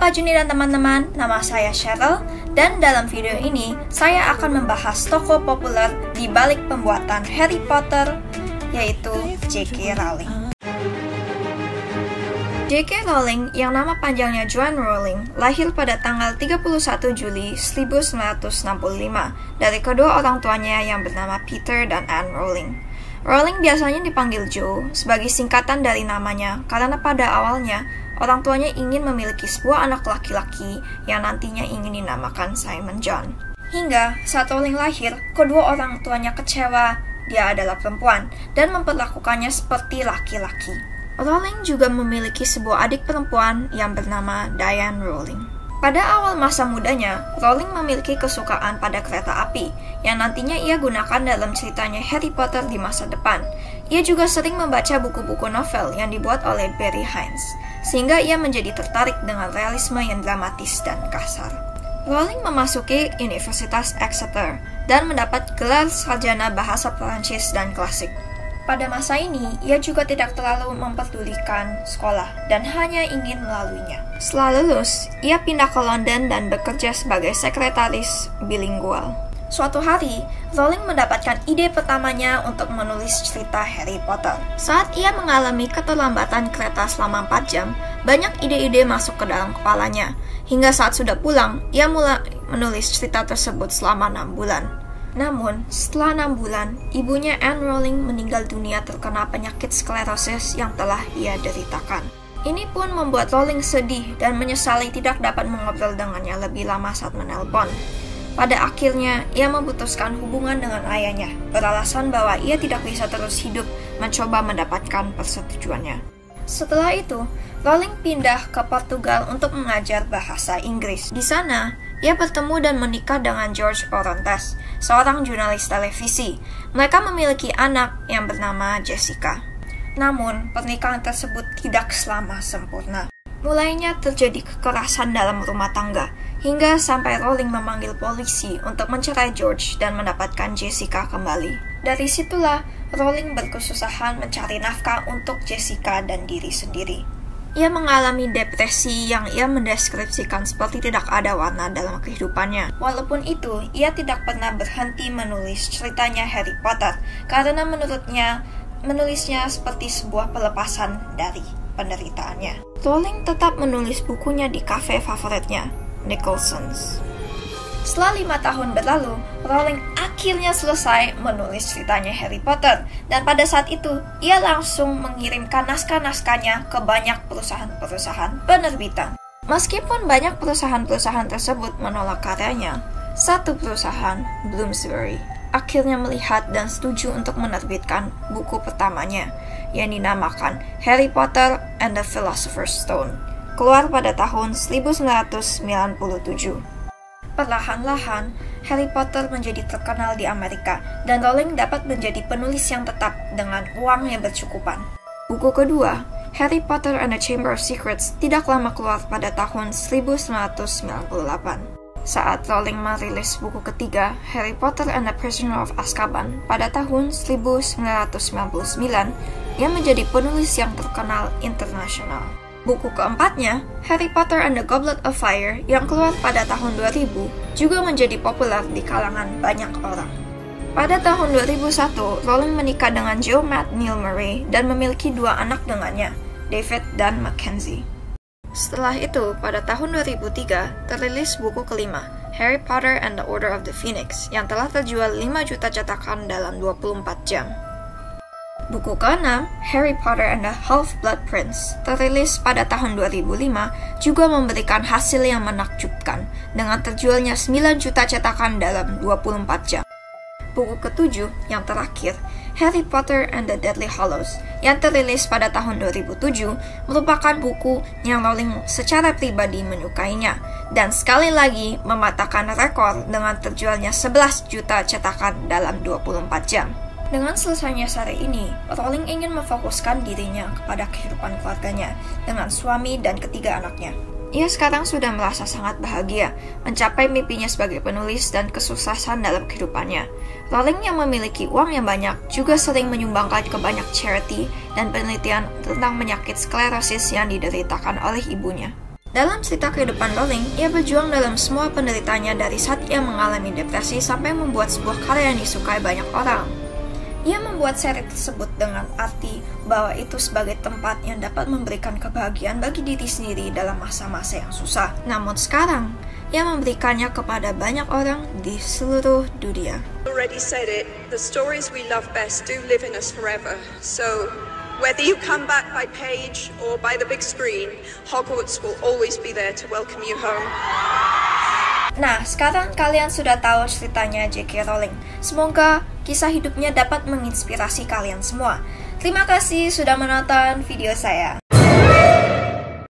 Pak Juni dan teman-teman, nama saya Cheryl, dan dalam video ini saya akan membahas tokoh populer di balik pembuatan Harry Potter, yaitu J.K. Rowling. J.K. Rowling, yang nama panjangnya Joanne Rowling, lahir pada tanggal 31 Juli 1965 dari kedua orang tuanya yang bernama Peter dan Anne Rowling. Rowling biasanya dipanggil Jo sebagai singkatan dari namanya karena pada awalnya orang tuanya ingin memiliki sebuah anak laki-laki yang nantinya ingin dinamakan Simon John. Hingga saat Rowling lahir, kedua orang tuanya kecewa dia adalah perempuan dan memperlakukannya seperti laki-laki. Rowling juga memiliki sebuah adik perempuan yang bernama Diane Rowling. Pada awal masa mudanya, Rowling memiliki kesukaan pada kereta api yang nantinya ia gunakan dalam ceritanya Harry Potter di masa depan. Ia juga sering membaca buku-buku novel yang dibuat oleh Barry Hines, sehingga ia menjadi tertarik dengan realisme yang dramatis dan kasar. Rowling memasuki Universitas Exeter dan mendapat gelar sarjana bahasa Perancis dan klasik. Pada masa ini, ia juga tidak terlalu memperdulikan sekolah dan hanya ingin melaluinya. Setelah lulus, ia pindah ke London dan bekerja sebagai sekretaris bilingual. Suatu hari, Rowling mendapatkan ide pertamanya untuk menulis cerita Harry Potter. Saat ia mengalami keterlambatan kereta selama 4 jam, banyak ide-ide masuk ke dalam kepalanya. Hingga saat sudah pulang, ia mulai menulis cerita tersebut selama 6 bulan. Namun, setelah 6 bulan, ibunya Anne Rowling meninggal dunia terkena penyakit sklerosis yang telah ia deritakan. Ini pun membuat Rowling sedih dan menyesali tidak dapat mengobrol dengannya lebih lama saat menelpon. Pada akhirnya, ia memutuskan hubungan dengan ayahnya, beralasan bahwa ia tidak bisa terus hidup mencoba mendapatkan persetujuannya. Setelah itu, Rowling pindah ke Portugal untuk mengajar bahasa Inggris. Di sana, ia bertemu dan menikah dengan George Orontes, seorang jurnalis televisi. Mereka memiliki anak yang bernama Jessica. Namun, pernikahan tersebut tidak selama sempurna. Mulainya terjadi kekerasan dalam rumah tangga, hingga sampai Rowling memanggil polisi untuk mencerai George dan mendapatkan Jessica kembali. Dari situlah, Rowling berkesusahan mencari nafkah untuk Jessica dan diri sendiri. Ia mengalami depresi yang ia mendeskripsikan seperti tidak ada warna dalam kehidupannya. Walaupun itu, ia tidak pernah berhenti menulis ceritanya Harry Potter, karena menurutnya, menulisnya seperti sebuah pelepasan dari penderitaannya. Rowling tetap menulis bukunya di kafe favoritnya, Nicholson's. Setelah 5 tahun berlalu, Rowling akhirnya selesai menulis ceritanya Harry Potter, dan pada saat itu, ia langsung mengirimkan naskah-naskahnya ke banyak perusahaan-perusahaan penerbitan. Meskipun banyak perusahaan-perusahaan tersebut menolak karyanya, satu perusahaan, Bloomsbury, akhirnya melihat dan setuju untuk menerbitkan buku pertamanya, yang dinamakan Harry Potter and the Philosopher's Stone, keluar pada tahun 1997. Perlahan-lahan, Harry Potter menjadi terkenal di Amerika, dan Rowling dapat menjadi penulis yang tetap dengan uang yang bercukupan. Buku kedua, Harry Potter and the Chamber of Secrets, tidak lama keluar pada tahun 1998. Saat Rowling merilis buku ketiga, Harry Potter and the Prisoner of Azkaban, pada tahun 1999, ia menjadi penulis yang terkenal internasional. Buku keempatnya, Harry Potter and the Goblet of Fire, yang keluar pada tahun 2000, juga menjadi populer di kalangan banyak orang. Pada tahun 2001, Rowling menikah dengan Joe Matt Neil Murray dan memiliki 2 anak dengannya, David dan Mackenzie. Setelah itu, pada tahun 2003, terrilis buku kelima, Harry Potter and the Order of the Phoenix, yang telah terjual 5 juta cetakan dalam 24 jam. Buku ke-6, Harry Potter and the Half-Blood Prince, terrilis pada tahun 2005, juga memberikan hasil yang menakjubkan, dengan terjualnya 9 juta cetakan dalam 24 jam. Buku ke-7, yang terakhir, Harry Potter and the Deathly Hallows, yang terrilis pada tahun 2007, merupakan buku yang Rowling secara pribadi menyukainya, dan sekali lagi mematahkan rekor dengan terjualnya 11 juta cetakan dalam 24 jam. Dengan selesainya seri ini, Rowling ingin memfokuskan dirinya kepada kehidupan keluarganya dengan suami dan ketiga anaknya. Ia sekarang sudah merasa sangat bahagia, mencapai mimpinya sebagai penulis dan kesuksesan dalam kehidupannya. Rowling yang memiliki uang yang banyak juga sering menyumbangkan ke banyak charity dan penelitian tentang penyakit sklerosis yang dideritakan oleh ibunya. Dalam cerita kehidupan Rowling, ia berjuang dalam semua penderitaannya dari saat ia mengalami depresi sampai membuat sebuah karya yang disukai banyak orang. Ia membuat seri tersebut dengan arti bahwa itu sebagai tempat yang dapat memberikan kebahagiaan bagi diri sendiri dalam masa-masa yang susah. Namun sekarang, ia memberikannya kepada banyak orang di seluruh dunia. Already said it, the stories we love best do live in us forever. So, whether you come back by page or by the big screen, Hogwarts will always be there to welcome you home. Nah, sekarang kalian sudah tahu ceritanya J.K. Rowling. Semoga kisah hidupnya dapat menginspirasi kalian semua. Terima kasih sudah menonton video saya.